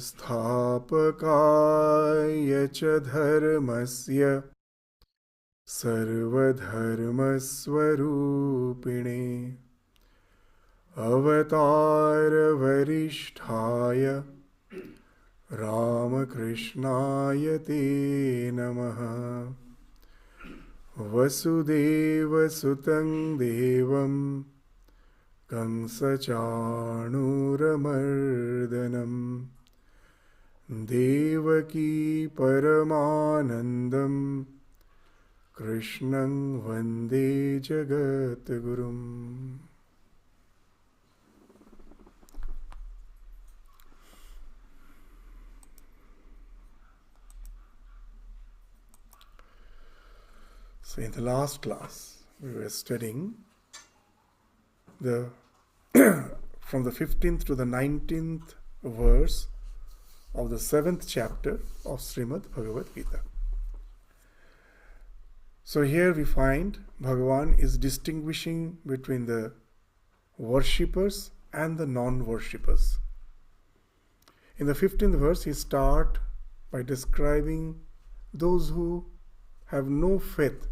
संस्थापकाय च धर्मस्य सर्वधर्मस्वरूपिणे अवतारवरिष्ठाय रामकृष्णाय ते नमः। वसुदेवसुतं देवं कंसचाणूरमर्दनं देवकी परमानन्दं कृष्णं वन्दे जगद्गुरुम्। So in the last class, we were studying from the 15th to the 19th verse of the 7th chapter of Shrimad Bhagavad Gita. So here we find Bhagavan is distinguishing between the worshippers and the non-worshippers. In the 15th verse, he starts by describing those who have no faith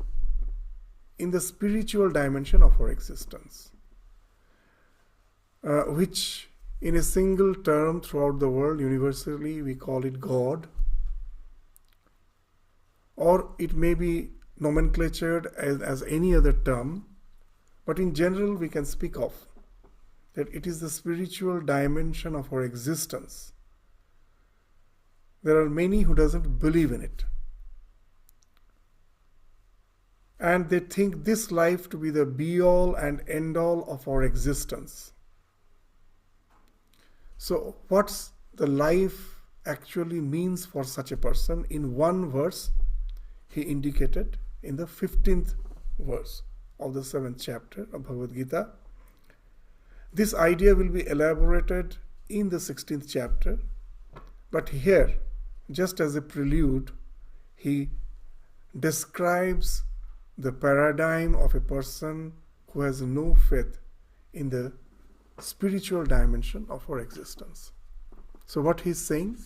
in the spiritual dimension of our existence, which in a single term throughout the world, universally we call it God, or it may be nomenclatured as any other term, but in general we can speak of that it is the spiritual dimension of our existence. There are many who doesn't believe in it, and they think this life to be the be-all and end-all of our existence. So what's the life actually means for such a person? In one verse, he indicated in the 15th verse of the 7th chapter of Bhagavad Gita. This idea will be elaborated in the 16th chapter, but here, just as a prelude, he describes the paradigm of a person who has no faith in the spiritual dimension of our existence. So what he's saying,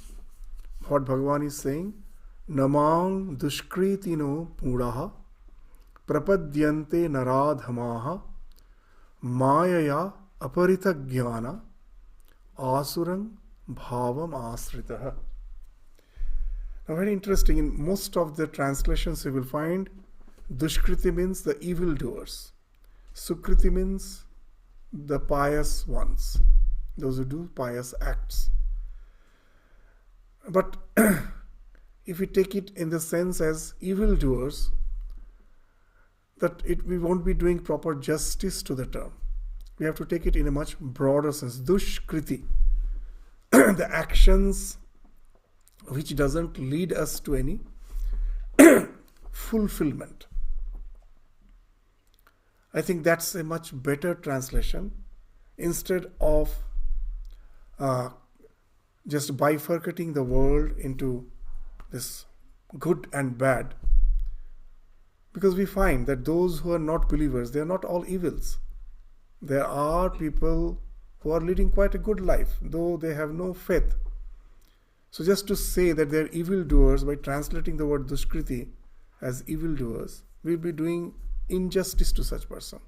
what Bhagavan is saying, Namang dushkritino pudaha prapadyante naradhamaha mayaya aparita jnana asurang bhavam asritaha. Now very interesting, in most of the translations you will find Dushkriti means the evildoers. Sukriti means the pious ones, those who do pious acts. But if we take it in the sense as evildoers, that we won't be doing proper justice to the term. We have to take it in a much broader sense. Dushkriti, the actions which doesn't lead us to any fulfillment. I think that's a much better translation instead of just bifurcating the world into this good and bad. Because we find that those who are not believers, they are not all evils. There are people who are leading quite a good life, though they have no faith. So just to say that they are evildoers by translating the word Dushkriti as evildoers, we'll be doing injustice to such person.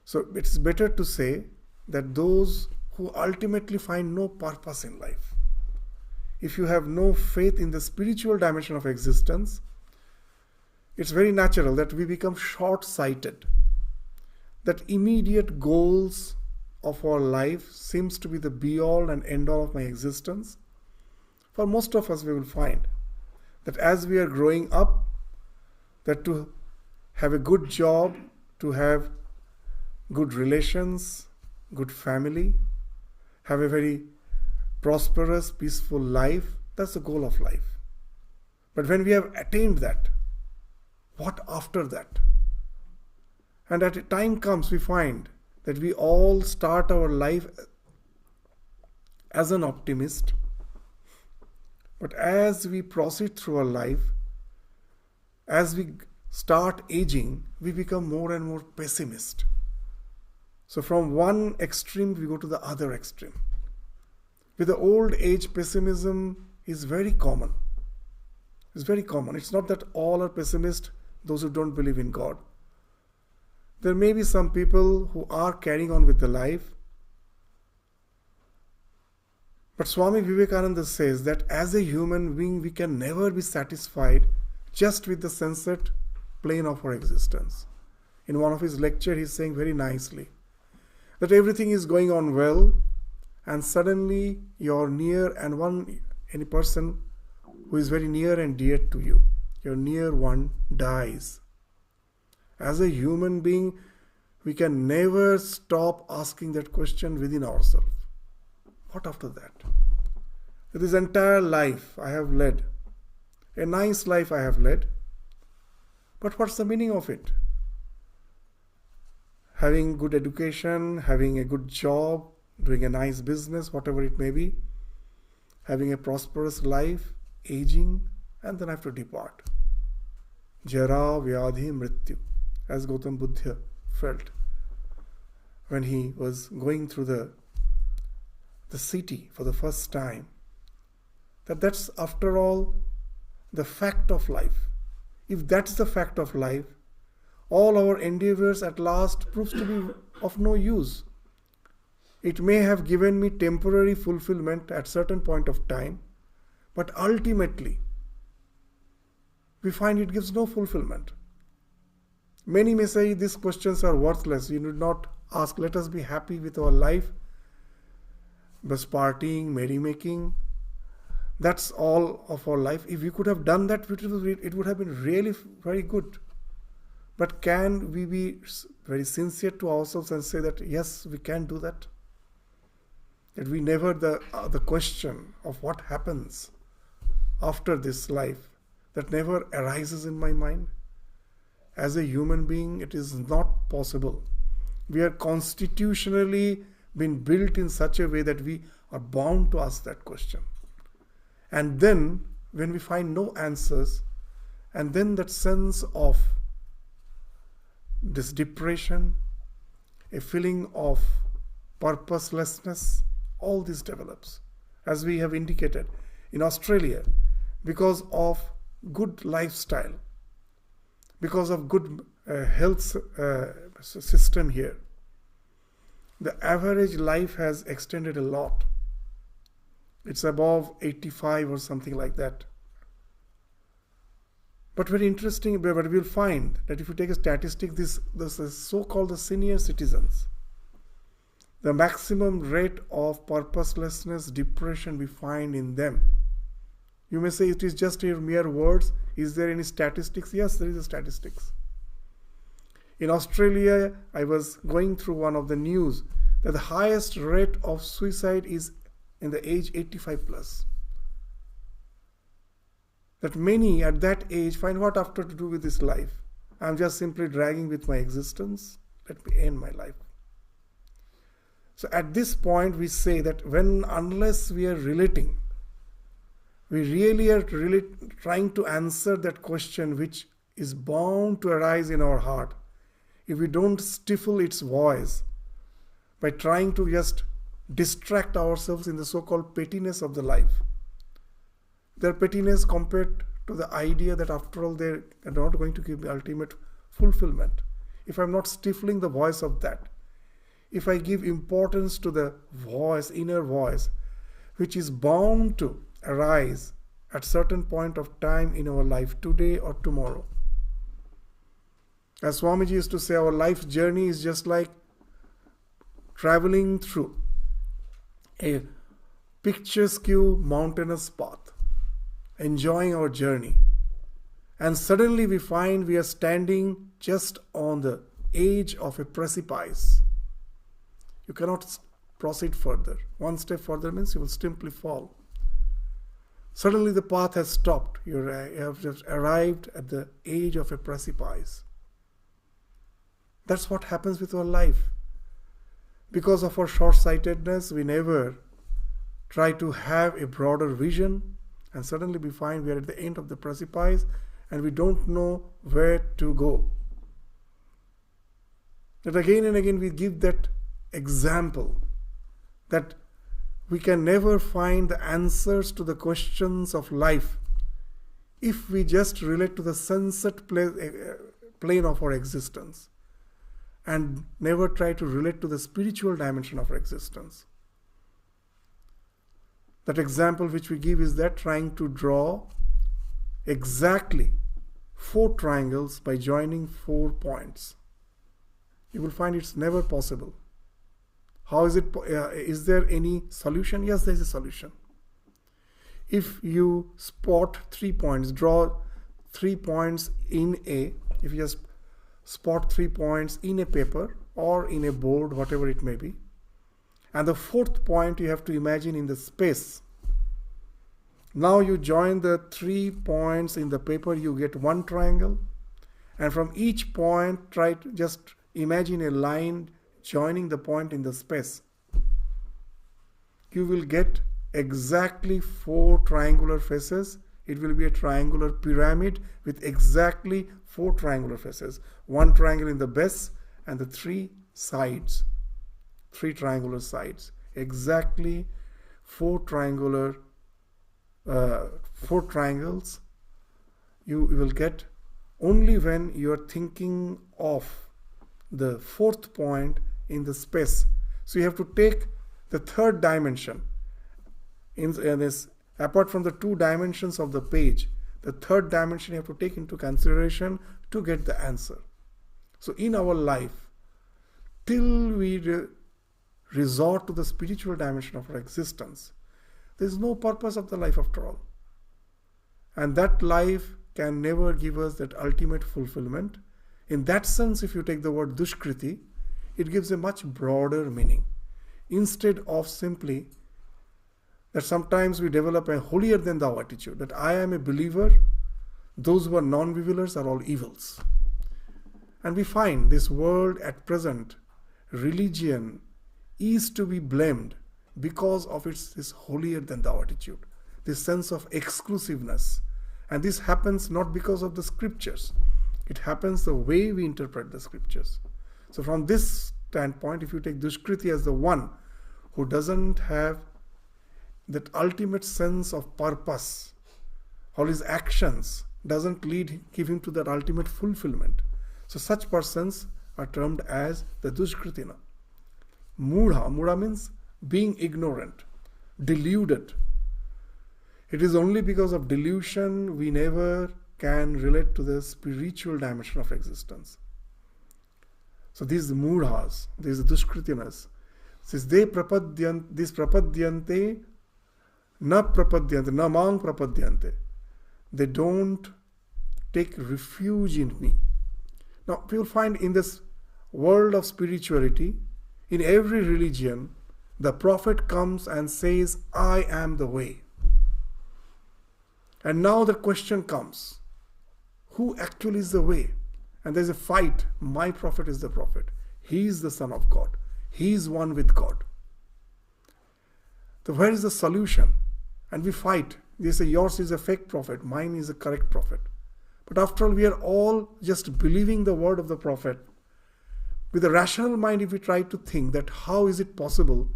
So it's better to say that those who ultimately find no purpose in life. If you have no faith in the spiritual dimension of existence, it's very natural that we become short-sighted. That immediate goals of our life seems to be the be-all and end-all of my existence. For most of us, we will find that as we are growing up, that to have a good job, to have good relations, good family, have a very prosperous, peaceful life, that's the goal of life. But when we have attained that, what after that? And at a time comes, we find that we all start our life as an optimist. But as we proceed through our life, as we start aging, we become more and more pessimist. So from one extreme, we go to the other extreme. with the old age pessimism is very common. It's very common. It's not that all are pessimists, those who don't believe in God. There may be some people who are carrying on with the life. But Swami Vivekananda says that as a human being, we can never be satisfied just with the sunset plane of our existence. In one of his lectures, he's saying very nicely that everything is going on well, and suddenly you're near and any person who is very near and dear to you, your near one, dies. As a human being, we can never stop asking that question within ourselves. What after that? This entire life I have led, a nice life I have led, but what's the meaning of it? Having good education, having a good job, doing a nice business, whatever it may be, having a prosperous life, aging, and then I have to depart. Jara, Vyadhi, Mrityu, as Gautam Buddha felt when he was going through the city for the first time. That's after all the fact of life. If that's the fact of life, all our endeavors at last proves to be of no use. It may have given me temporary fulfillment at certain point of time, but ultimately we find it gives no fulfillment. Many may say these questions are worthless. You need not ask. Let us be happy with our life. Bus partying, merrymaking. That's all of our life. If we could have done that, it would have been really very good. But can we be very sincere to ourselves and say that yes, we can do that? That we never the question of what happens after this life, that never arises in my mind. As a human being, it is not possible. We are constitutionally been built in such a way that we are bound to ask that question. And then, when we find no answers, and then that sense of this depression, a feeling of purposelessness, all this develops. As we have indicated, in Australia, because of good lifestyle, because of good health system here, the average life has extended a lot. It's above 85 or something like that. But very interesting, but we'll find that if you take a statistic, this is so-called the senior citizens, the maximum rate of purposelessness, depression we find in them. You may say it is just your mere words. Is there any statistics? Yes, there is a statistics. In Australia, I was going through one of the news that the highest rate of suicide is in the age 85 plus. That many at that age find what after to do with this life. I'm just simply dragging with my existence. Let me end my life. So at this point we say that unless we are relating, we really are trying to answer that question which is bound to arise in our heart. If we don't stifle its voice by trying to just distract ourselves in the so-called pettiness of the life. Their pettiness compared to the idea that after all they are not going to give the ultimate fulfillment. If I'm not stifling the voice of that, if I give importance to the voice, inner voice, which is bound to arise at certain point of time in our life, today or tomorrow. As Swamiji used to say, our life journey is just like traveling through a picturesque mountainous path, enjoying our journey. And suddenly we find we are standing just on the edge of a precipice. You cannot proceed further. One step further means you will simply fall. Suddenly the path has stopped. You have just arrived at the edge of a precipice. That's what happens with our life. Because of our short-sightedness, we never try to have a broader vision, and suddenly we find we are at the end of the precipice and we don't know where to go. That again and again we give that example that we can never find the answers to the questions of life if we just relate to the sunset plane of our existence and never try to relate to the spiritual dimension of our existence. That example which we give is that trying to draw exactly 4 triangles by joining 4 points. You will find it's never possible. How is it? Is there any solution? Yes, there is a solution. If you spot 3 points, draw 3 points if you just spot 3 points in a paper or in a board, whatever it may be, and the 4th point you have to imagine in the space. Now you join the 3 points in the paper, you get 1 triangle, and from each point try to just imagine a line joining the point in the space. You will get exactly 4 triangular faces. It will be a triangular pyramid with exactly 4 triangular faces. 1 triangle in the base and the 3 sides. 3 triangular sides. Exactly 4 triangles you will get only when you are thinking of the 4th point in the space. So you have to take the 3rd dimension in this, apart from the 2 dimensions of the page, the 3rd dimension you have to take into consideration to get the answer. So in our life, till we resort to the spiritual dimension of our existence, there is no purpose of the life after all. And that life can never give us that ultimate fulfillment. In that sense, if you take the word Dushkriti, it gives a much broader meaning. Instead of simply that sometimes we develop a holier than thou attitude, that I am a believer, those who are non-believers are all evils. And we find this world at present, religion is to be blamed because of this holier than thou attitude, this sense of exclusiveness. And this happens not because of the scriptures. It happens the way we interpret the scriptures. So from this standpoint, if you take Dushkriti as the one who doesn't have that ultimate sense of purpose, all his actions doesn't give him to that ultimate fulfillment. So such persons are termed as the Dushkritina. Mudha means being ignorant, deluded. It is only because of delusion we never can relate to the spiritual dimension of existence. So these mudhas, these dushkritinas, since these prapadyante, na prapadyante, na mang prapadyante, they don't take refuge in me. Now, we will find in this world of spirituality, in every religion, the prophet comes and says, I am the way. And now the question comes, who actually is the way? And there's a fight. My prophet is the prophet. He is the Son of God. He is one with God. So where is the solution? And we fight. They say, yours is a fake prophet. Mine is a correct prophet. But after all, we are all just believing the word of the prophet. With a rational mind, if we try to think that how is it possible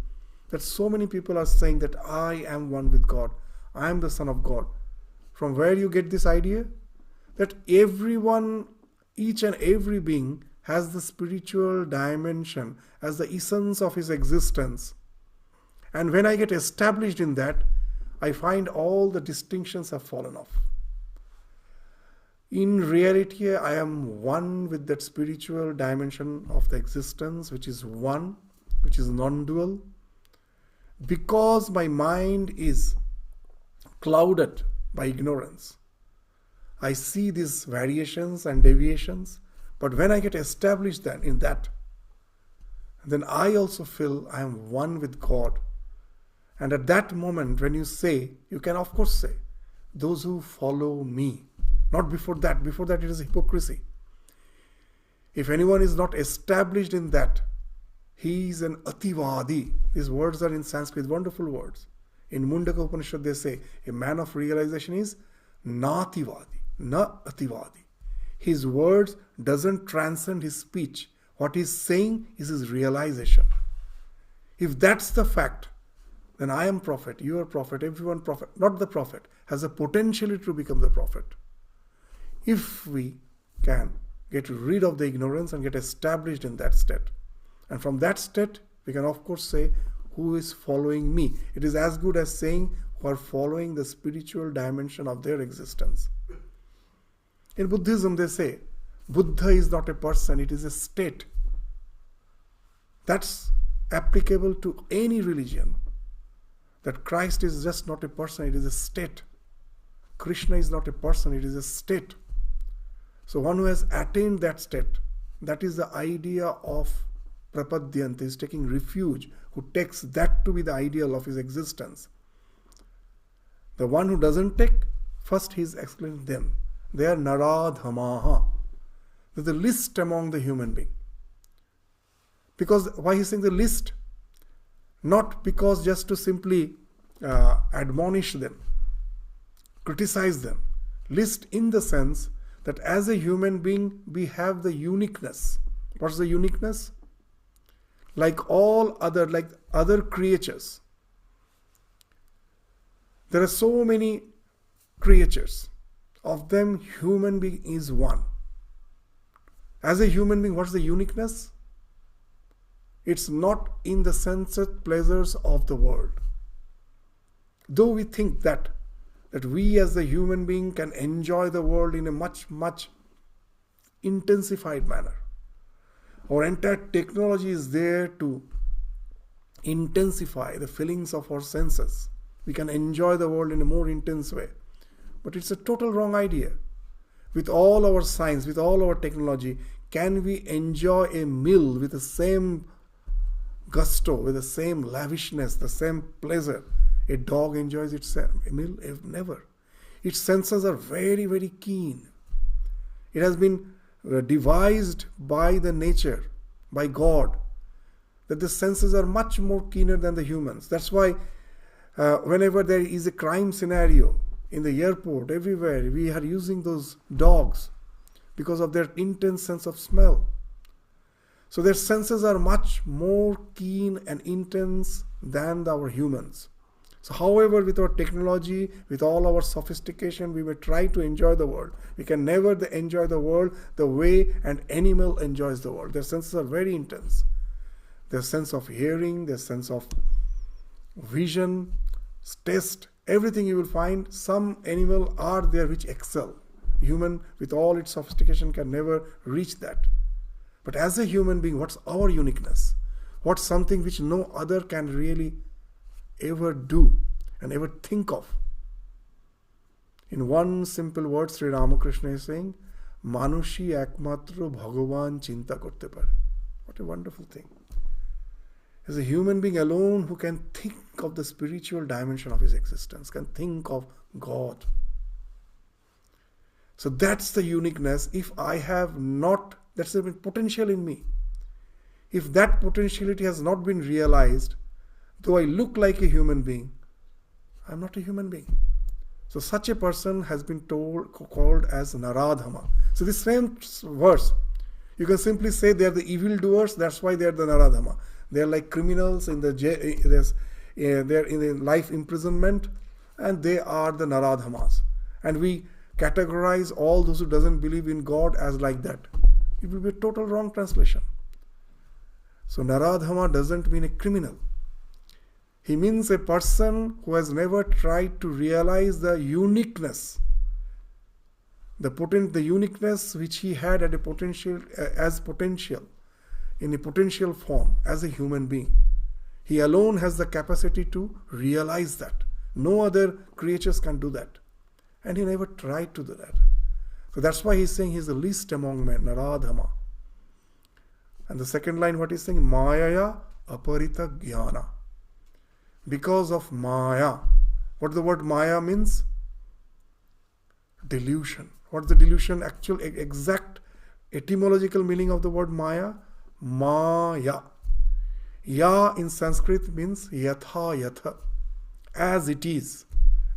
that so many people are saying that I am one with God. I am the Son of God. From where you get this idea? That everyone, each and every being has the spiritual dimension as the essence of his existence. And when I get established in that, I find all the distinctions have fallen off. In reality, I am one with that spiritual dimension of the existence, which is one, which is non-dual. Because my mind is clouded by ignorance, I see these variations and deviations, but when I get established then in that, then I also feel I am one with God. And at that moment, when you say, you can of course say, those who follow me. Not before that. Before that it is hypocrisy. If anyone is not established in that, he is an ativadi. These words are in Sanskrit, wonderful words. In Mundaka Upanishad they say, a man of realization is nativadi, na ativadi. His words doesn't transcend his speech. What he's saying is his realization. If that's the fact, then I am prophet, you are prophet, everyone prophet. Not the prophet, has the potential to become the prophet. If we can get rid of the ignorance and get established in that state. And from that state, we can of course say, who is following me? It is as good as saying, who are following the spiritual dimension of their existence. In Buddhism, they say, Buddha is not a person, it is a state. That's applicable to any religion. That Christ is just not a person, it is a state. Krishna is not a person, it is a state. So one who has attained that state, that is the idea of prapadyanta, is taking refuge, who takes that to be the ideal of his existence. The one who doesn't take, first he is explaining them. They are naradhamaha. They're the least among the human being. Because why he's saying the least? Not because just to simply admonish them, criticize them. Least in the sense that as a human being, we have the uniqueness. What's the uniqueness? Like other creatures. There are so many creatures. Of them, human being is one. As a human being, what's the uniqueness? It's not in the sensate pleasures of the world. Though we think that we as the human being can enjoy the world in a much, much intensified manner. Our entire technology is there to intensify the feelings of our senses. We can enjoy the world in a more intense way. But it's a total wrong idea. With all our science, with all our technology, can we enjoy a meal with the same gusto, with the same lavishness, the same pleasure a dog enjoys its meal? Never. Its senses are very, very keen. It has been devised by the nature, by God, that the senses are much more keener than the humans. That's why whenever there is a crime scenario in the airport, everywhere, we are using those dogs because of their intense sense of smell. So their senses are much more keen and intense than our humans. So however, with our technology, with all our sophistication, we may try to enjoy the world. We can never enjoy the world the way an animal enjoys the world. Their senses are very intense. Their sense of hearing, their sense of vision, taste, everything you will find, some animal are there which excel. Human, with all its sophistication, can never reach that. But as a human being, what's our uniqueness? What's something which no other can really ever do and ever think of? In one simple word, Sri Ramakrishna is saying, Manushi ekmatro Bhagavan chinta korte pare. What a wonderful thing. As a human being alone who can think of the spiritual dimension of his existence, can think of God. So that's the uniqueness. If I have not, that's the potential in me. If that potentiality has not been realized, though I look like a human being, I'm not a human being. So such a person has been called as Naradhama. So this same verse, you can simply say they are the evildoers, that's why they are the Naradhama. They are like criminals in they're in the life imprisonment, and they are the Naradhamas. And we categorize all those who doesn't believe in God as like that. It will be a total wrong translation. So Naradhama doesn't mean a criminal. He means a person who has never tried to realize the uniqueness, the uniqueness which he had at a potential, in a potential form as a human being. He alone has the capacity to realize that. No other creatures can do that. And he never tried to do that. So that's why he's saying he's the least among men, Naradhama. And the second line, what he's saying, Mayaya aparita jnana. Because of Maya. What the word Maya means? Delusion. What's the delusion? Actual exact etymological meaning of the word Maya? Maya. Ya in Sanskrit means yatha yatha, as it is.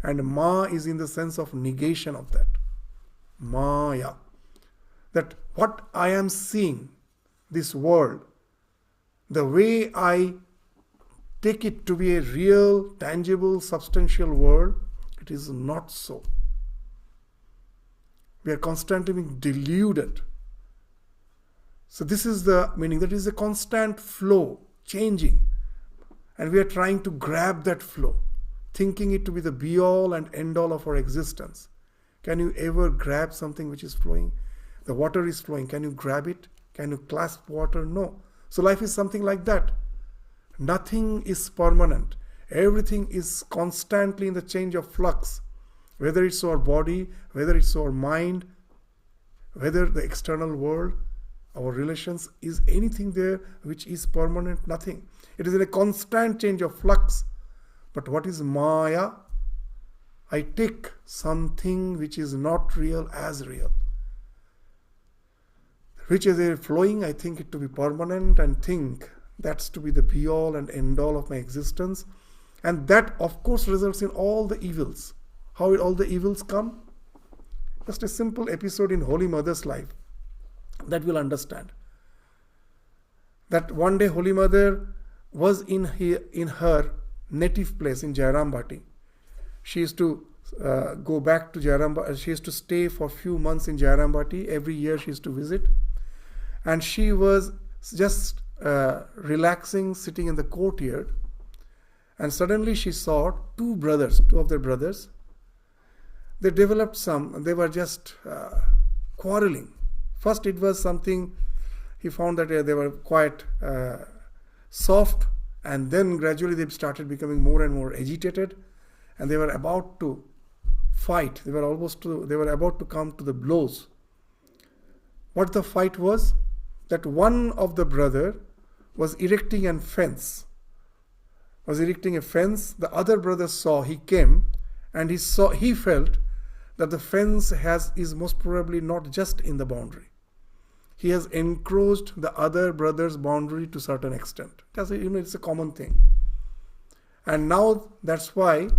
And ma is in the sense of negation of that. Maya. That what I am seeing, this world, the way I take it to be a real, tangible, substantial world, it is not so. We are constantly being deluded. So this is the meaning, that is a constant flow, changing. And we are trying to grab that flow, thinking it to be the be-all and end-all of our existence. Can you ever grab something which is flowing? The water is flowing. Can you grab it? Can you clasp water? No. So life is something like that. Nothing is permanent. Everything is constantly in the change of flux. Whether it's our body, whether it's our mind, whether the external world, our relations, is anything there which is permanent? Nothing. It is in a constant change of flux. But what is Maya? I take something which is not real as real. Which is a flowing, I think it to be permanent and think that's to be the be-all and end-all of my existence. And that, of course, results in all the evils. How all the evils come? Just a simple episode in Holy Mother's life that we'll understand. That one day Holy Mother was in her native place in Jairambati. She used to go back to Jairambati. She used to stay for a few months in Jairambati. Every year she used to visit. And she was just relaxing, sitting in the courtyard. And suddenly she saw two of their brothers. They developed they were just quarreling. First it was something, he found that they were quite soft, and then gradually they started becoming more and more agitated, and they were about to fight. They were about to come to the blows. What the fight was? That one of the brother was erecting a fence. The other brother saw, he came, and he felt that the fence is most probably not just in the boundary. He has encroached the other brother's boundary to a certain extent. It's a common thing. And now that's why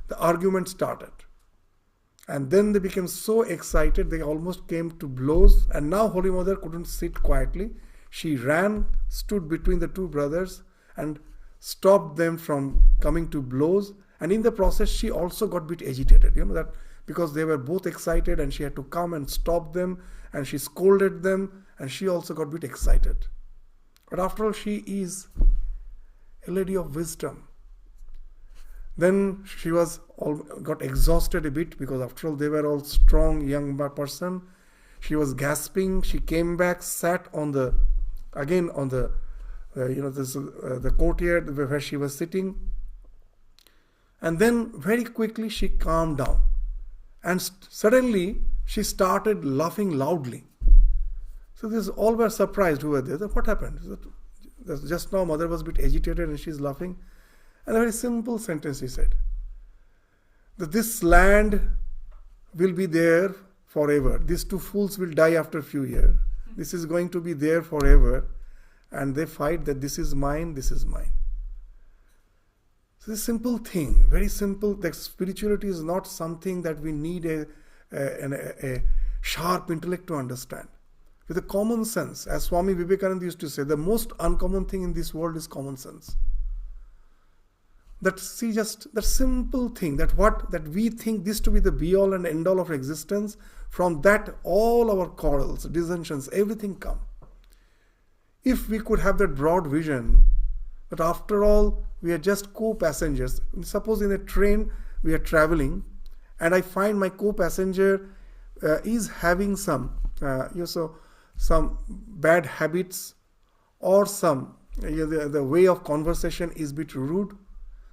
the argument started. And then they became so excited, they almost came to blows. And now Holy Mother couldn't sit quietly. She ran, stood between the two brothers and stopped them from coming to blows. And in the process, she also got a bit agitated. That because they were both excited and she had to come and stop them, and she scolded them, and she also got a bit excited. But after all, she is a lady of wisdom. Then she got exhausted a bit, because after all they were all strong young person. She was gasping. She came back, sat on the courtyard where she was sitting, and then very quickly she calmed down, and suddenly she started laughing loudly. So this all were surprised who were there. What happened? Just now mother was a bit agitated and she's laughing. And a very simple sentence he said, that this land will be there forever. These two fools will die after a few years. This is going to be there forever. And they fight that this is mine, this is mine. So it's a simple thing, very simple. That spirituality is not something that we need a sharp intellect to understand. With a common sense, as Swami Vivekananda used to say, the most uncommon thing in this world is common sense. Just that simple thing, that we think this to be the be-all and end-all of existence, from that all our quarrels, dissensions, everything come. If we could have that broad vision, that after all, we are just co-passengers. Suppose in a train we are traveling, and I find my co-passenger is having some bad habits, or the way of conversation is a bit rude.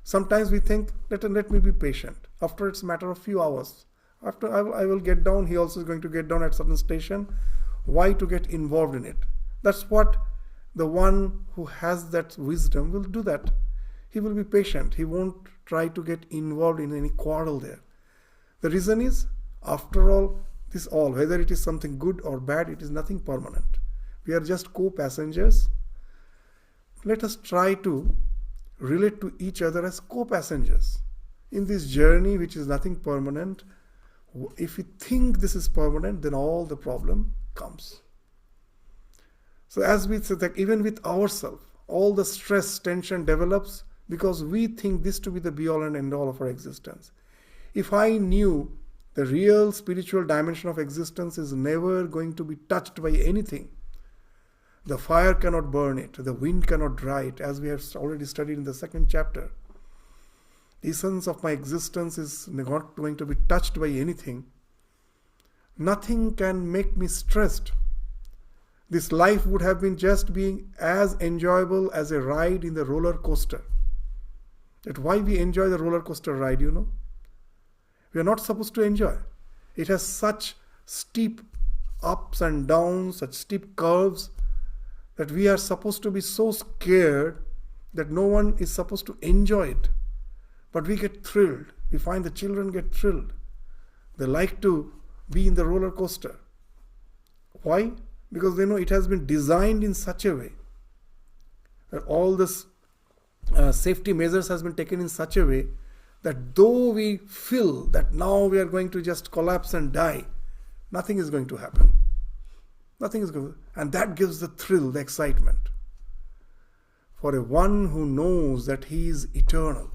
Sometimes we think, let me be patient. After it's a matter of few hours. After I will get down, he also is going to get down at certain station. Why to get involved in it? That's what the one who has that wisdom will do that. He will be patient. He won't try to get involved in any quarrel there. The reason is, after all, whether it is something good or bad, it is nothing permanent. We are just co-passengers. Let us try to relate to each other as co-passengers in this journey, which is nothing permanent. If we think this is permanent, then all the problem comes. So as we said, that even with ourselves, all the stress, tension develops because we think this to be the be-all and end-all of our existence. If I knew the real spiritual dimension of existence is never going to be touched by anything, the fire cannot burn it, the wind cannot dry it, as we have already studied in the second chapter. The essence of my existence is not going to be touched by anything. Nothing can make me stressed. This life would have been just being as enjoyable as a ride in the roller coaster. That's why we enjoy the roller coaster ride, you know. We are not supposed to enjoy. It has such steep ups and downs, such steep curves, that we are supposed to be so scared that no one is supposed to enjoy it. But we get thrilled. We find the children get thrilled. They like to be in the roller coaster. Why? Because they know it has been designed in such a way that all this safety measures has been taken in such a way that though we feel that now we are going to just collapse and die, nothing is going to happen. Nothing is going to, and that gives the thrill, the excitement. For a one who knows that he is eternal,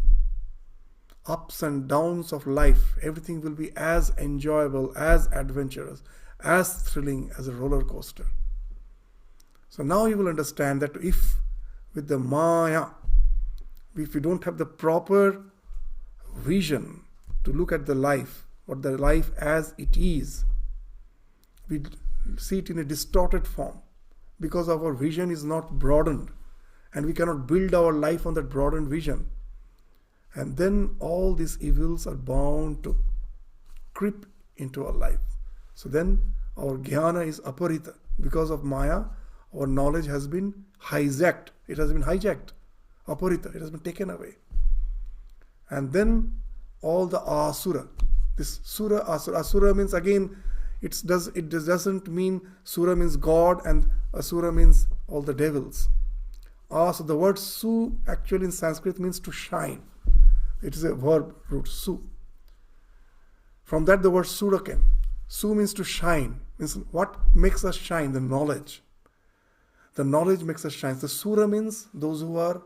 ups and downs of life, everything will be as enjoyable, as adventurous, as thrilling as a roller coaster. So now you will understand that if with the Maya, if we don't have the proper vision to look at the life, or the life as it is, we see it in a distorted form because our vision is not broadened, and we cannot build our life on that broadened vision. And then all these evils are bound to creep into our life. So then our jnana is aparita. Because of Maya, our knowledge has been hijacked. It has been hijacked. Aparita. It has been taken away. And then all the asura. This sura, asura. Asura means again, it doesn't mean sura means God and asura means all the devils. So the word su actually in Sanskrit means to shine. It is a verb root, su. From that the word sura came. Su means to shine. Means what makes us shine? The knowledge. The knowledge makes us shine. The sura means those who are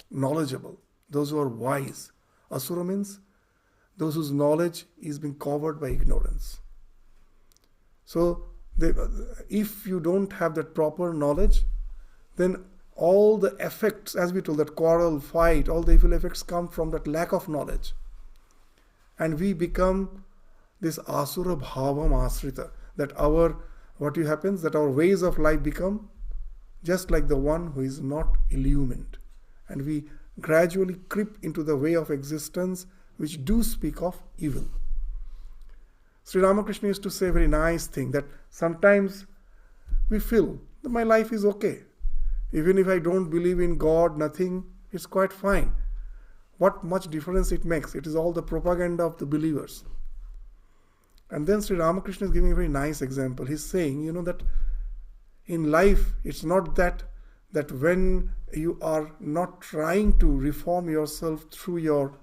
knowledgeable, those who are wise. Asura means those whose knowledge is being covered by ignorance. So if you don't have that proper knowledge, then all the effects, as we told, that quarrel, fight, all the evil effects come from that lack of knowledge. And we become this asura bhavam asrita, that what happens, that our ways of life become just like the one who is not illumined. And we gradually creep into the way of existence which do speak of evil. Sri Ramakrishna used to say a very nice thing, that sometimes we feel that my life is okay. Even if I don't believe in God, nothing, it's quite fine. What much difference it makes? It is all the propaganda of the believers. And then Sri Ramakrishna is giving a very nice example. He's saying, that in life, it's not that when you are not trying to reform yourself through your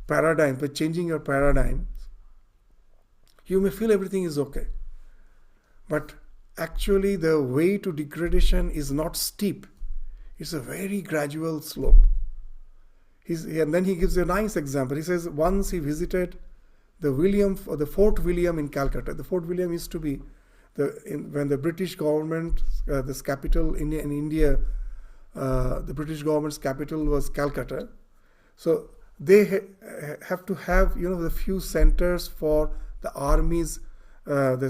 paradigm, by changing your paradigms, you may feel everything is okay. But actually, the way to degradation is not steep. It's a very gradual slope. And then he gives a nice example. He says once he visited the Fort William in Calcutta. The Fort William used to be when the British government, this capital in India, the British government's capital was Calcutta. So they have to have the few centers for the armies. They have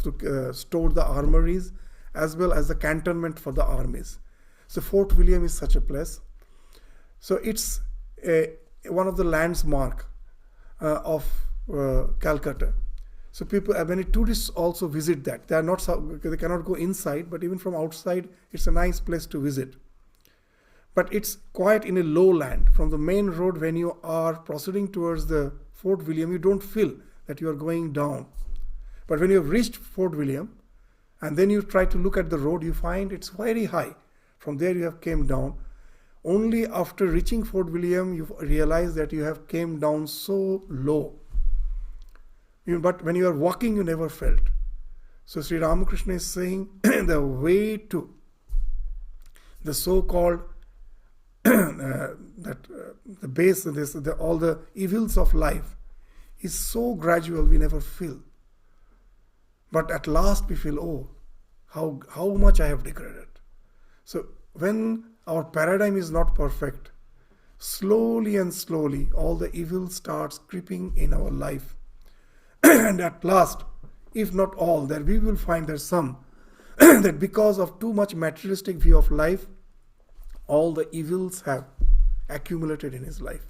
to store the armories as well as the cantonment for the armies. So Fort William is such a place. So it's one of the landmarks of Calcutta. So many tourists also visit that. They cannot go inside, but even from outside, it's a nice place to visit. But it's quite in a lowland. From the main road, when you are proceeding towards the Fort William, you don't feel that you are going down. But when you have reached Fort William, and then you try to look at the road, you find it's very high. From there you have came down. Only after reaching Fort William, you realize that you have came down so low. But when you are walking, you never felt. So Sri Ramakrishna is saying the way to the so-called the base of this, all the evils of life is so gradual we never feel. But at last we feel, oh, how much I have degraded. So when our paradigm is not perfect, slowly and slowly all the evil starts creeping in our life. And at last, if not all, that we will find there's some that because of too much materialistic view of life, all the evils have accumulated in his life.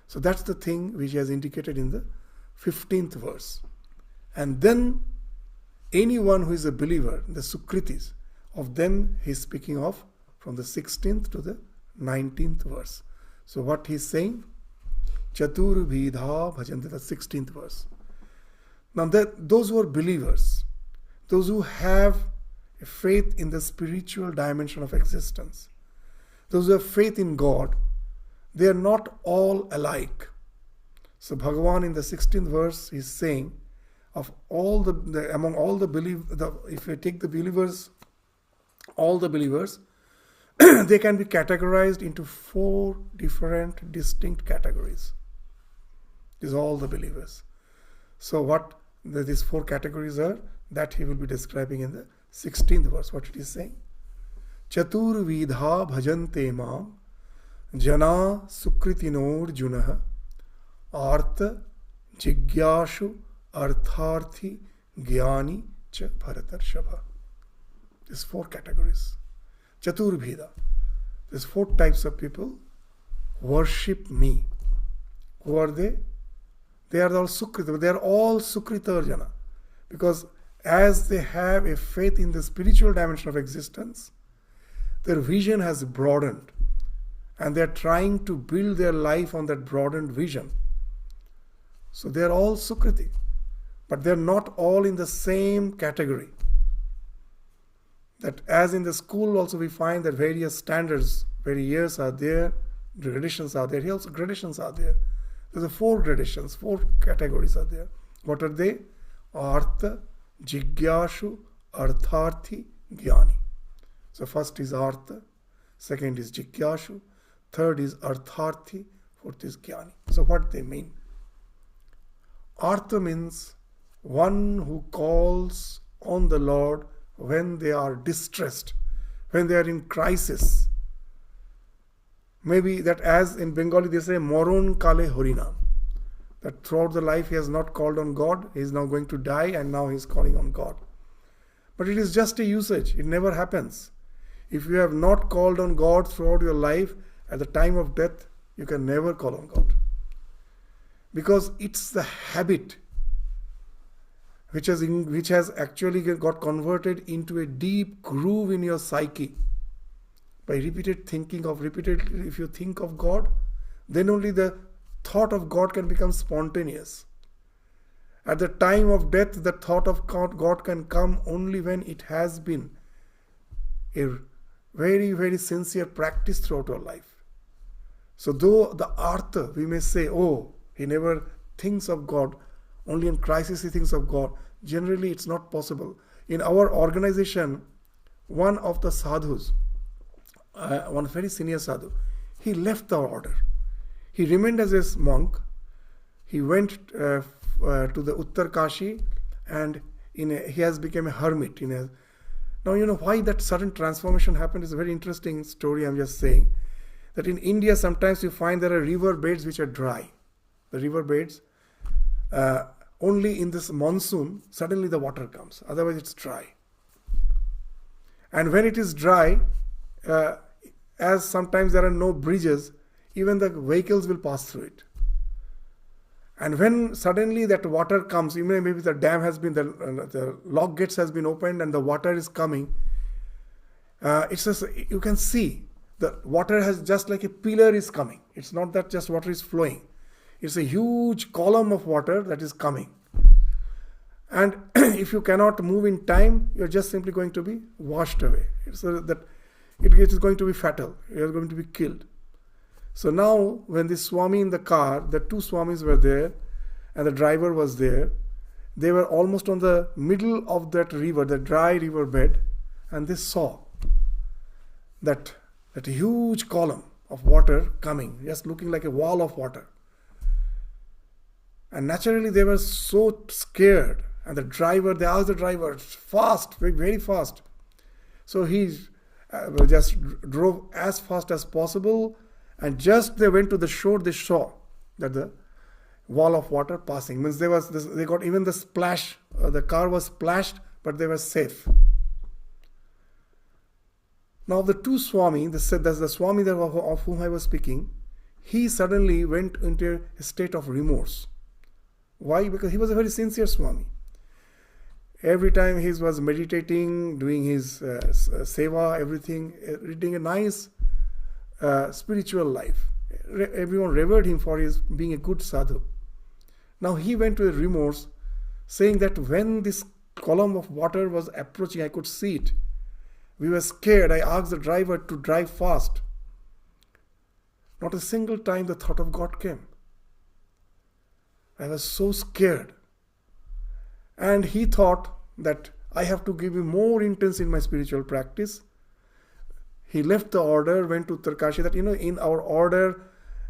So that's the thing which he has indicated in the 15th verse. And then anyone who is a believer, the Sukritis, of them he's speaking of from the 16th to the 19th verse. So what he's saying, Chatur Vidha Bhajanti, the 16th verse. Now those who are believers, those who have a faith in the spiritual dimension of existence, those who have faith in God, they are not all alike. So Bhagavan in the 16th verse is saying, of all among all the if you take the believers, all the believers, they can be categorized into 4 different distinct categories. These are all the believers. So what these 4 categories are, that he will be describing in the 16th verse. What it is saying? Chatur vidha bhajante mam jana sukritinor junah artha jigyashu artharthi gyani cha bharatarshava. These 4 categories. Chatur vidha. These 4 types of people worship me. Who are they? They are all Sukrita. They are all Sukrita Arjuna. Because as they have a faith in the spiritual dimension of existence, their vision has broadened. And they are trying to build their life on that broadened vision. So they are all Sukriti. But they are not all in the same category. That as in the school also we find that various standards, various years are there, gradations are there. Here also gradations are there. There are 4 gradations, 4 categories are there. What are they? Artha, Jigyashu, Artharthi, Jnani. So first is Artha, second is Jigyashu, third is Artharthi, fourth is Jnani. So what they mean? Artha means one who calls on the Lord when they are distressed, when they are in crisis. Maybe that, as in Bengali they say, Moron Kale Horinam. That throughout the life he has not called on God, he is now going to die and now he is calling on God. But it is just a usage, it never happens. If you have not called on God throughout your life, at the time of death, you can never call on God. Because it's the habit which has actually got converted into a deep groove in your psyche. By repeatedly, if you think of God, then only the thought of God can become spontaneous. At the time of death, the thought of God can come only when it has been a very, very sincere practice throughout our life. So though the Artha, we may say, oh, he never thinks of God, only in crisis he thinks of God. Generally, it's not possible. In our organization, one of the sadhus, one very senior sadhu, he left our order. He remained as a monk. He went to the Uttar Kashi and he has become a hermit. Now, you know why that sudden transformation happened is a very interesting story. I'm just saying that in India, sometimes you find there are river beds which are dry. The river beds, only in this monsoon, suddenly the water comes. Otherwise, it's dry. And when it is dry, as sometimes there are no bridges, even the vehicles will pass through it. And when suddenly that water comes, maybe the dam has been, the lock gates has been opened and the water is coming, it's just, you can see the water has just like a pillar is coming. It's not that just water is flowing. It's a huge column of water that is coming. And if you cannot move in time, you're just simply going to be washed away. So that it is going to be fatal. You're going to be killed. So now, when this Swami in the car, the 2 Swamis were there, and the driver was there, they were almost on the middle of that river, the dry river bed, and they saw that that huge column of water coming, just looking like a wall of water. And naturally they were so scared. And they asked the driver, fast, very, very fast. So he just drove as fast as possible. And just they went to the shore, they saw that the wall of water passing. Means they got even the splash, the car was splashed, but they were safe. Now the two Swami, the Swami of whom I was speaking, he suddenly went into a state of remorse. Why? Because he was a very sincere Swami. Every time he was meditating, doing his seva, everything, leading a nice spiritual life. Everyone revered him for his being a good sadhu. Now he went to a remorse, saying that when this column of water was approaching, I could see it. We were scared. I asked the driver to drive fast. Not a single time the thought of God came. I was so scared. And he thought that I have to give him more intense in my spiritual practice. He left the order, went to Tarkashi, that in our order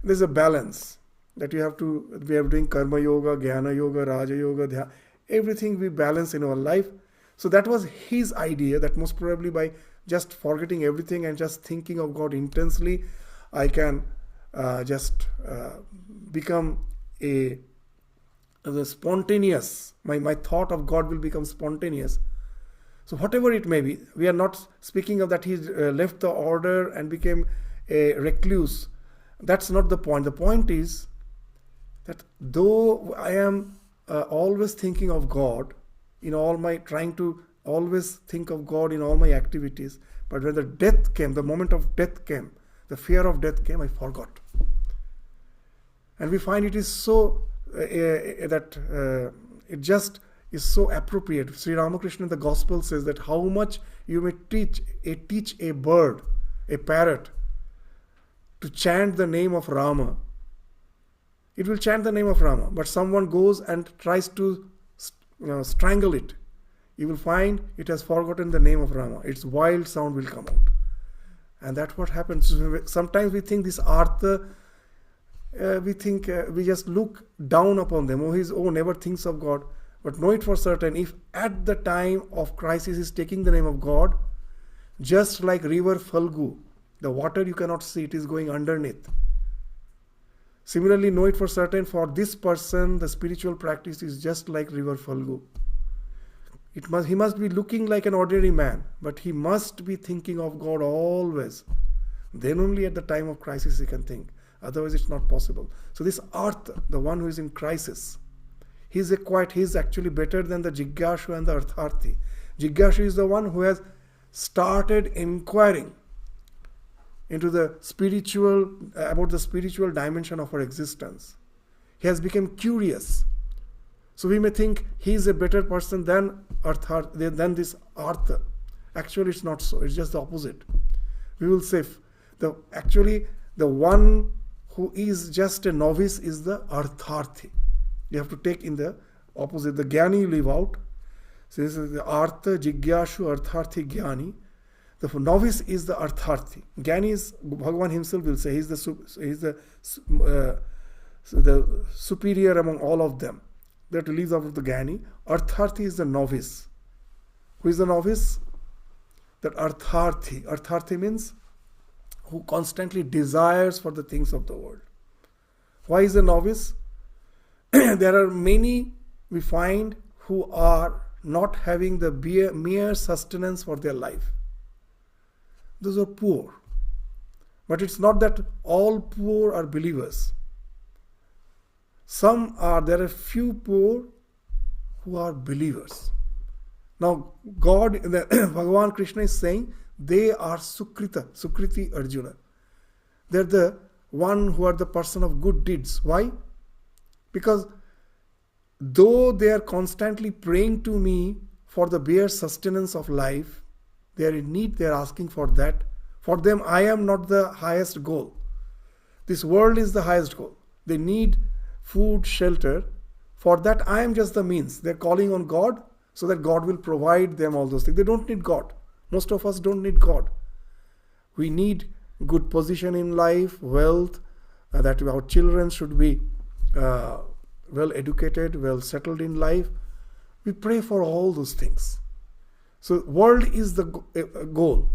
there's a balance. That we are doing Karma Yoga, Jnana Yoga, Raja Yoga, Dhyana. Everything we balance in our life. So that was his idea, that most probably by just forgetting everything and just thinking of God intensely, I can just become a spontaneous. My thought of God will become spontaneous. So whatever it may be, we are not speaking of that he left the order and became a recluse. That's not the point. The point is that though I am always thinking of God, trying to always think of God in all my activities, but when the death came, the moment of death came, the fear of death came, I forgot. And we find it is so that it just is so appropriate. Sri Ramakrishna in the Gospel says that how much you may teach a bird, a parrot, to chant the name of Rama. It will chant the name of Rama, but someone goes and tries to strangle it. You will find it has forgotten the name of Rama. Its wild sound will come out. And that's what happens. Sometimes we think this Artha, we just look down upon them. Never thinks of God. But know it for certain, if at the time of crisis is taking the name of God, just like river Falgu, the water you cannot see, it is going underneath. Similarly, know it for certain, for this person, the spiritual practice is just like river Falgu. He must be looking like an ordinary man, but he must be thinking of God always. Then only at the time of crisis he can think. Otherwise it's not possible. So this Artha, the one who is in crisis, he's actually better than the Jigyashu and the Artharthi. Jigyashu is the one who has started inquiring into the about the spiritual dimension of our existence. He has become curious. So we may think he is a better person than this Artha. Actually, it's not so. It's just the opposite. We will say the one who is just a novice is the Artharthi. You have to take in the opposite. The Jnani leave out. So this is the Artha, Jigyashu, Artharthi, Jnani. The novice is the Artharthi. Jnani is, Bhagavan himself will say, he's the superior among all of them. They have to leave out of the Jnani. Artharthi is the novice. Who is the novice? That Artharthi. Artharthi means who constantly desires for the things of the world. Why is the novice? There are many we find who are not having the mere sustenance for their life. Those are poor. But it's not that all poor are believers. There are few poor who are believers. Now, Bhagavan Krishna is saying they are Sukriti Arjuna. They're the one who are the person of good deeds. Why? Because though they are constantly praying to me for the bare sustenance of life, they are in need, they are asking for that. For them, I am not the highest goal. This world is the highest goal. They need food, shelter. For that, I am just the means. They're calling on God so that God will provide them all those things. They don't need God. Most of us don't need God. We need good position in life, wealth, that our children should be well educated, well settled in life. We pray for all those things. So world is the goal.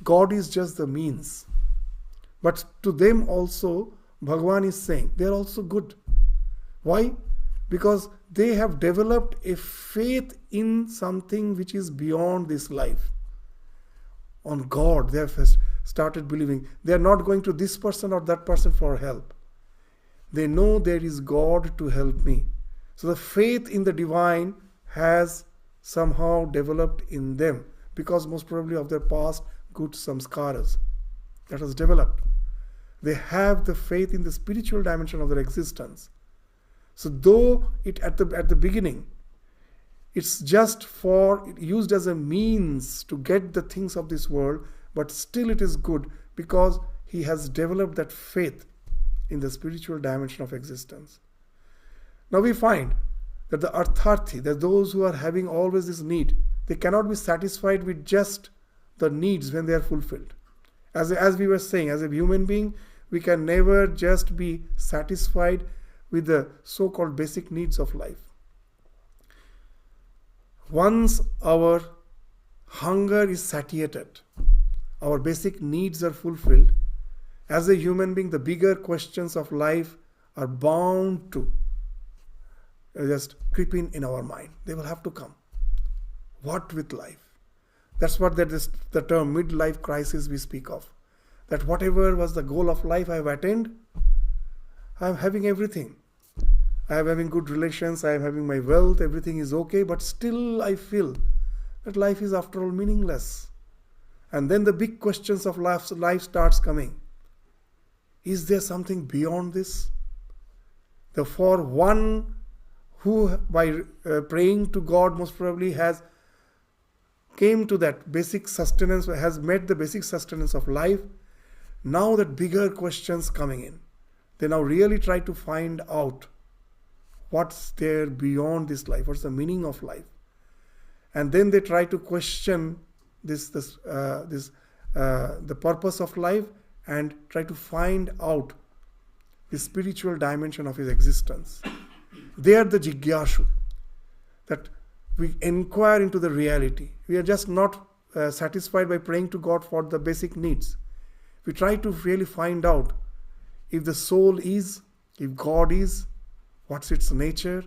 God is just the means. But to them also, Bhagavan is saying, they are also good. Why? Because they have developed a faith in something which is beyond this life. On God, they have started believing. They are not going to this person or that person for help. They know there is God to help me. So the faith in the divine has somehow developed in them because most probably of their past good samskaras that has developed. They have the faith in the spiritual dimension of their existence. So though it at the beginning, it's just used as a means to get the things of this world, but still it is good because he has developed that faith in the spiritual dimension of existence. Now we find that the artharthi, that those who are having always this need, they cannot be satisfied with just the needs when they are fulfilled. As we were saying, as a human being, we can never just be satisfied with the so-called basic needs of life. Once our hunger is satiated, our basic needs are fulfilled, as a human being, the bigger questions of life are bound to just creep in our mind. They will have to come. What with life? That's what the term midlife crisis we speak of. That whatever was the goal of life I have attained, I am having everything. I am having good relations, I am having my wealth, everything is okay, but still I feel that life is after all meaningless. And then the big questions of life starts coming. Is there something beyond this? For one who by praying to God most probably has came to that basic sustenance, has met the basic sustenance of life, now that bigger questions coming in. They now really try to find out what's there beyond this life, what's the meaning of life. And then they try to question the purpose of life and try to find out the spiritual dimension of his existence. They are the jigyashu, that we inquire into the reality. We are just not satisfied by praying to God for the basic needs. We try to really find out if the soul is, if God is, what's its nature?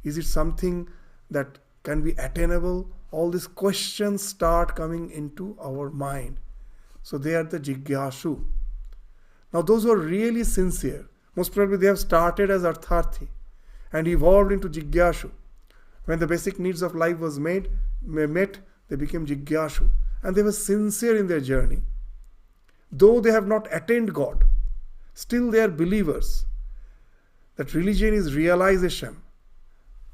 Is it something that can be attainable? All these questions start coming into our mind. So they are the jigyashu. Now those who are really sincere, most probably they have started as artharthi and evolved into jigyashu. When the basic needs of life was met, they became jigyashu. And they were sincere in their journey. Though they have not attained God, still they are believers. That religion is realization.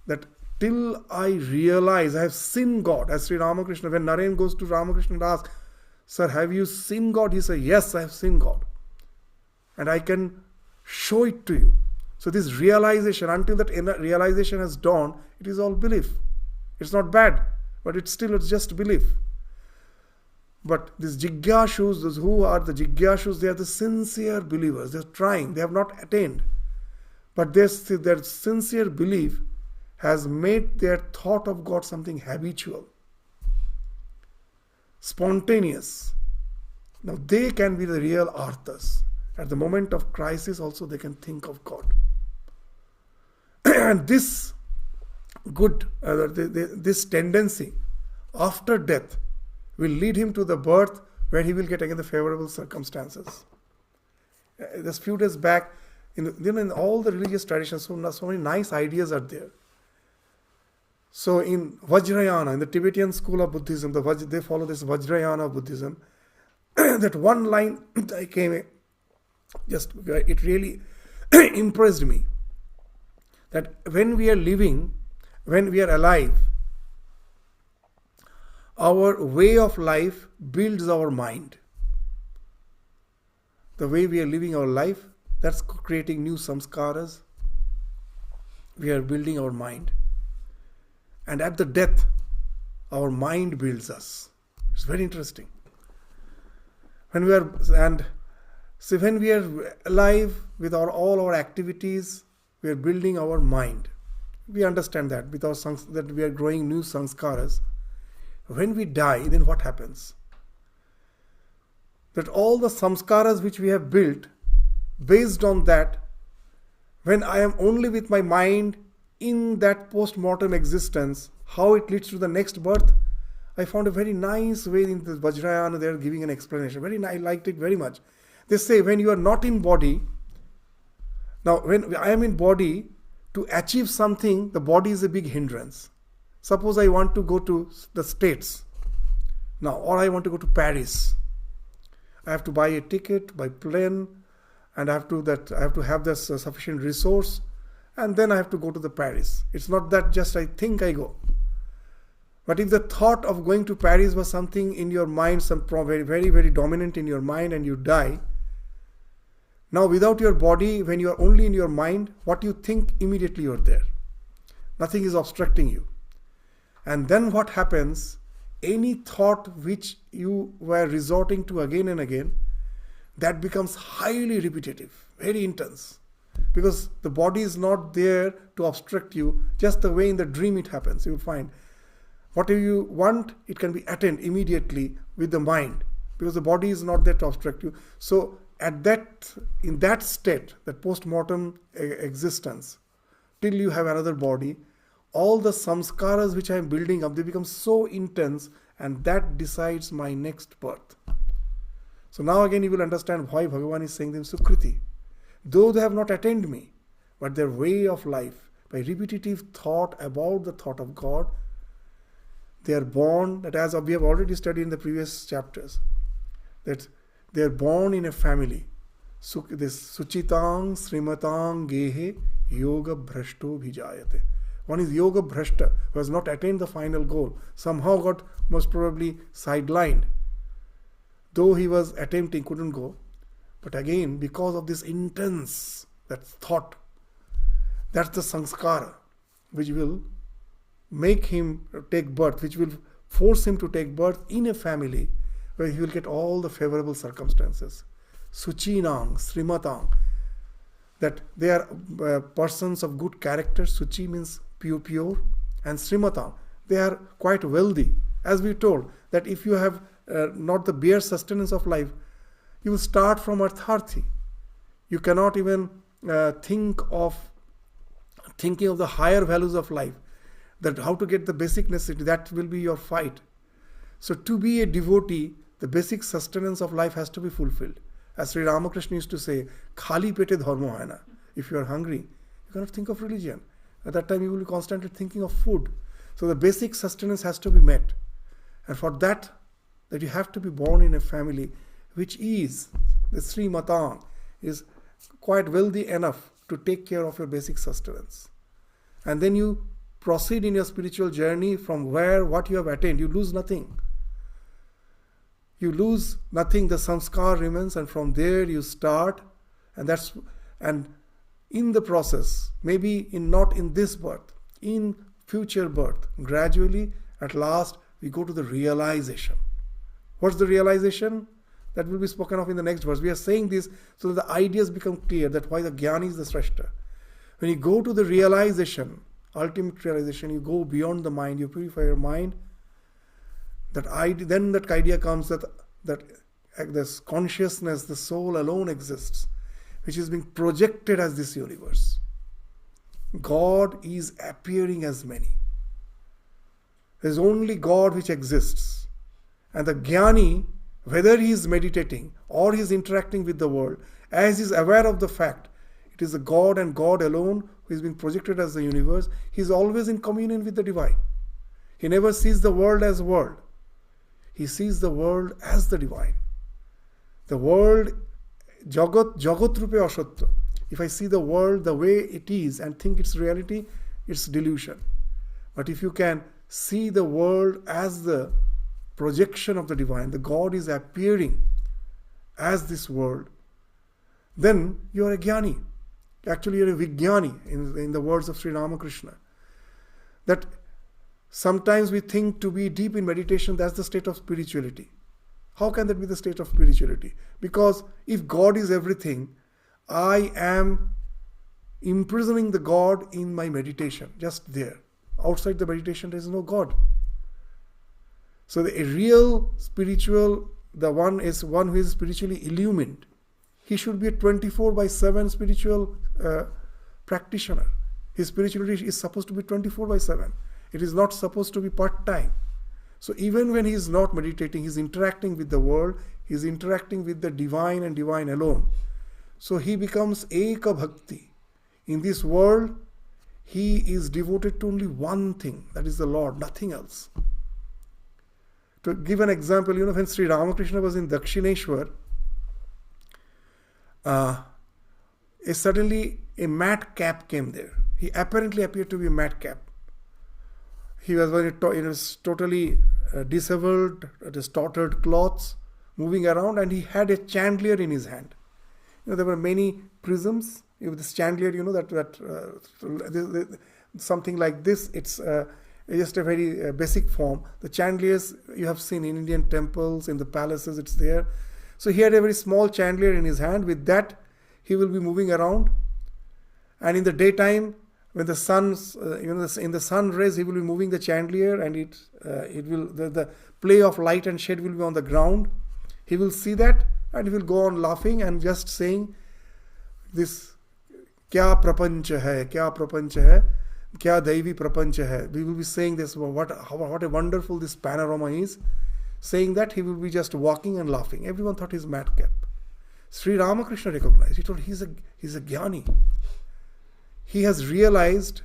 That till I realize I have seen God, as Sri Ramakrishna, when Naren goes to Ramakrishna and asks, "Sir, have you seen God?" He says, "Yes, I have seen God. And I can show it to you." So this realization, until that realization has dawned, it is all belief. It's not bad, but it's just belief. But these jigyashus, those who are the jigyashus, they are the sincere believers. They are trying, they have not attained. But their sincere belief has made their thought of God something habitual, spontaneous. Now they can be the real arthas. At the moment of crisis also they can think of God. And this this tendency after death will lead him to the birth where he will get again the favorable circumstances. Just few days back, in all the religious traditions, so many nice ideas are there. So in Vajrayana, in the Tibetan school of Buddhism, they follow this Vajrayana Buddhism. That one line that came, it really impressed me. That when we are living, when we are alive, our way of life builds our mind. The way we are living our life, that's creating new samskaras. We are building our mind. And at the death, our mind builds us. It's very interesting. And So when we are alive with all our activities, we are building our mind. We understand that with that we are growing new sanskaras. When we die, then what happens? That all the samskaras which we have built, based on that, when I am only with my mind in that post-mortem existence, how it leads to the next birth, I found a very nice way in the Vajrayana, they are giving an explanation. I liked it very much. They say when you are not in body, now when I am in body, to achieve something, the body is a big hindrance. Suppose I want to go to the States now, or I want to go to Paris. I have to buy a ticket by plane, and I have to have this sufficient resource, and then I have to go to the Paris. It's not that just I think I go. But if the thought of going to Paris was something in your mind, very, very, very dominant in your mind, and you die, now without your body, when you are only in your mind, what you think, immediately you are there. Nothing is obstructing you. And then what happens? Any thought which you were resorting to again and again, that becomes highly repetitive, very intense. Because the body is not there to obstruct you, just the way in the dream it happens. You will find whatever you want, it can be attained immediately with the mind, because the body is not there to obstruct you. So in that state, that post-mortem existence, till you have another body, all the samskaras which I am building up, they become so intense, and that decides my next birth. So now again you will understand why Bhagavan is saying them Sukriti. Though they have not attained me, but their way of life, by repetitive thought about the thought of God, they are born, that as we have already studied in the previous chapters, that they are born in a family. This Suchitang Srimatang Gehe Yoga Bhrashto Bhijayate. One is Yoga Bhrashta, who has not attained the final goal, somehow got most probably sidelined. Though he was attempting, couldn't go. But again, because of this intense, that thought, that's the sanskara, which will make him take birth, which will force him to take birth in a family where he will get all the favorable circumstances. Suchinang, Srimatang, that they are persons of good character. Suchi means pure, and Srimatang, they are quite wealthy. As we told, that if you have not the bare sustenance of life, you will start from artharthi. You cannot even thinking of the higher values of life, that how to get the basic necessity, that will be your fight. So to be a devotee, the basic sustenance of life has to be fulfilled. As Sri Ramakrishna used to say, khali pete dharma haina. If you are hungry, you cannot think of religion. At that time you will be constantly thinking of food. So the basic sustenance has to be met. And for that you have to be born in a family which is, the Sri Matang, is quite wealthy enough to take care of your basic sustenance. And then you proceed in your spiritual journey from what you have attained. You lose nothing. You lose nothing, the samskar remains, and from there you start, and in the process, maybe not in this birth, in future birth, gradually, at last, we go to the realization. What's the realization? That will be spoken of in the next verse. We are saying this so that the ideas become clear, that why the Jnani is the Srashta. When you go to the realization, ultimate realization, you go beyond the mind, you purify your mind, then that idea comes that this consciousness, the soul alone exists, which is being projected as this universe. God is appearing as many. There is only God which exists. And the Jnani, whether he is meditating or he is interacting with the world, as he is aware of the fact, it is the God and God alone who is being projected as the universe, he is always in communion with the divine. He never sees the world as world. He sees the world as the divine. The world, jagat rupe asatya. If I see the world the way it is and think it's reality, it's delusion. But if you can see the world as the projection of the divine, the God is appearing as this world, then you are a jnani. Actually, you are a vijnani in the words of Sri Ramakrishna. That sometimes we think to be deep in meditation, that's the state of spirituality. How can that be the state of spirituality? Because if God is everything, I am imprisoning the God in my meditation, just there. Outside the meditation, there is no God. So the real spiritual, the one is one who is spiritually illumined. He should be a 24/7 spiritual practitioner. His spirituality is supposed to be 24/7. It is not supposed to be part-time. So even when he is not meditating, he is interacting with the world, he is interacting with the divine and divine alone. So he becomes Eka Bhakti. In this world, he is devoted to only one thing, that is the Lord, nothing else. To give an example, when Sri Ramakrishna was in Dakshineshwar, suddenly a madcap came there. He apparently appeared to be a madcap. He was totally disheveled, distorted clothes, moving around, and he had a chandelier in his hand. There were many prisms. This chandelier, something like this. It's just a very basic form. The chandeliers you have seen in Indian temples, in the palaces, it's there. So he had a very small chandelier in his hand. With that, he will be moving around. And in the daytime, when the sun's, in the sun rays, he will be moving the chandelier, and the play of light and shade will be on the ground. He will see that, and he will go on laughing and just saying, this, kya prapancha hai, kya prapancha hai, kya daivi prapancha hai. We will be saying this, what a wonderful this panorama is. Saying that, he will be just walking and laughing. Everyone thought he's madcap. Sri Ramakrishna recognized. He told he's a jnani. He has realized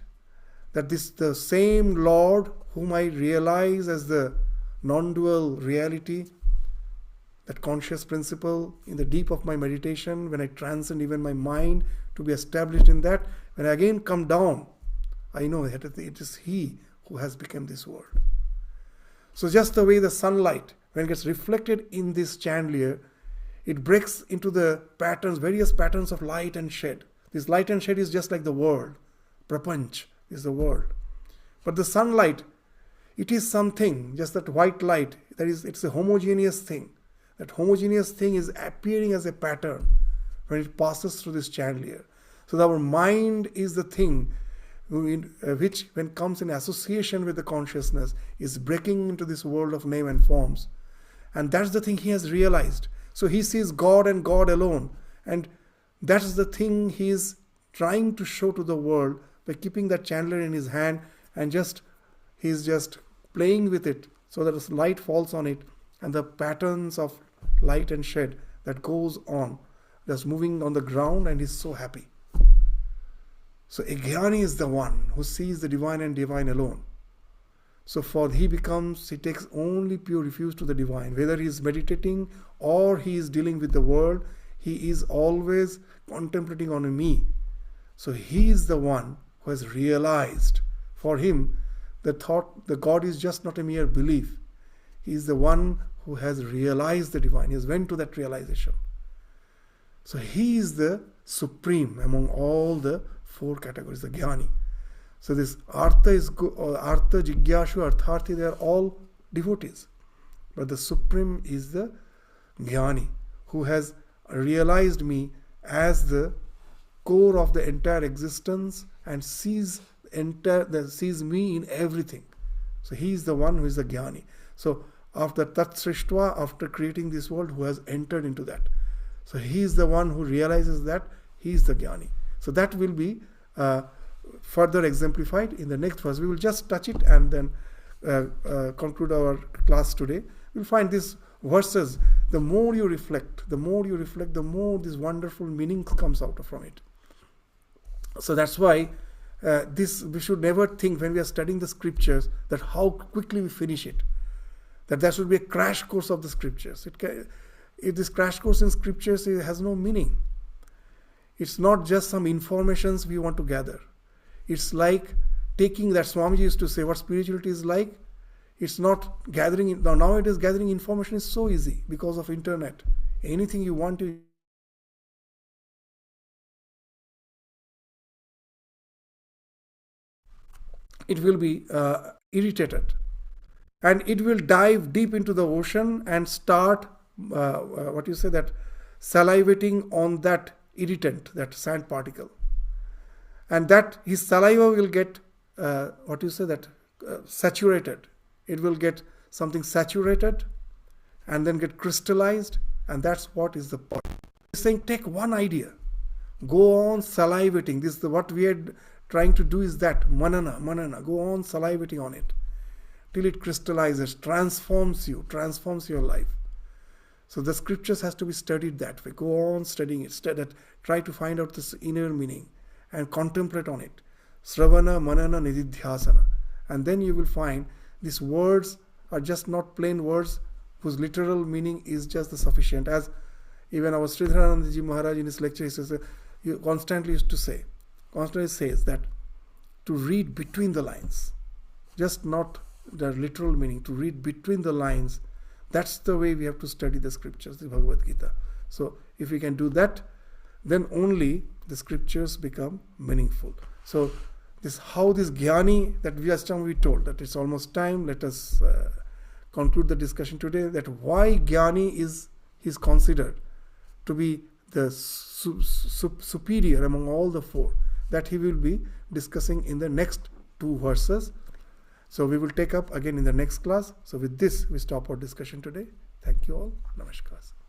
that the same Lord whom I realize as the non-dual reality, that conscious principle in the deep of my meditation, when I transcend even my mind to be established in that, when I again come down, I know that it is He who has become this world. So just the way the sunlight, when it gets reflected in this chandelier, it breaks into the patterns, various patterns of light and shade. This light and shade is just like the world. Prapanch is the world. But the sunlight, it is something, just that white light, it's a homogeneous thing. That homogeneous thing is appearing as a pattern when it passes through this chandelier. So our mind is the thing which, when comes in association with the consciousness, is breaking into this world of name and forms. And that's the thing he has realized. So he sees God and God alone. And that's the thing he is trying to show to the world by keeping that chandelier in his hand, and he's just playing with it so that the light falls on it, and the patterns of light and shade that goes on, just moving on the ground, and he's so happy. So a jnani is the one who sees the divine and divine alone. So he takes only pure refuge to the divine. Whether he is meditating or he is dealing with the world, he is always contemplating on me. So he is the one who has realized. For him, the God is just not a mere belief. He is the one who has realized the divine. He has went to that realization. So he is the supreme among all the four categories, the jnani. So this artha is artha, jigyashu, artharthi, they are all devotees. But the supreme is the jnani, who has realized me as the core of the entire existence and sees me in everything. So he is the one who is the jnani. So after Tat Srishtva, after creating this world, who has entered into that. So he is the one who realizes that he is the jnani. So that will be further exemplified in the next verse. We will just touch it and then conclude our class today. We'll find these verses, the more you reflect, the more this wonderful meaning comes out from it. So that's why we should never think when we are studying the scriptures that how quickly we finish it. That there should be a crash course of the scriptures. If this crash course in scriptures, it has no meaning. It's not just some informations we want to gather. It's like taking that Swamiji used to say what spirituality is like. It's not gathering. Nowadays gathering information is so easy because of internet. Anything you want to, it will be irritated. And it will dive deep into the ocean and start that salivating on that irritant, that sand particle, and that his saliva will get saturated. It will get something saturated and then get crystallized, and that's what is the point. He's saying, take one idea, go on salivating. This is what we are trying to do, is that manana, go on salivating on it till it crystallizes, transforms your life. So the scriptures has to be studied that way. Go on studying it, try to find out this inner meaning and contemplate on it. Sravana, manana, nididhyasana. And then you will find these words are just not plain words whose literal meaning is just the sufficient. As even our Sridharananda Ji Maharaj in his lecture, he constantly says that to read between the lines, just not the literal meaning, to read between the lines. That's the way we have to study the scriptures, the Bhagavad Gita. So if we can do that, then only the scriptures become meaningful. So how this jnani, that we told that it's almost time. Let us conclude the discussion today, that why jnani is considered to be the superior among all the four. That he will be discussing in the next 2 verses. So we will take up again in the next class. So with this, we stop our discussion today. Thank you all. Namaskar.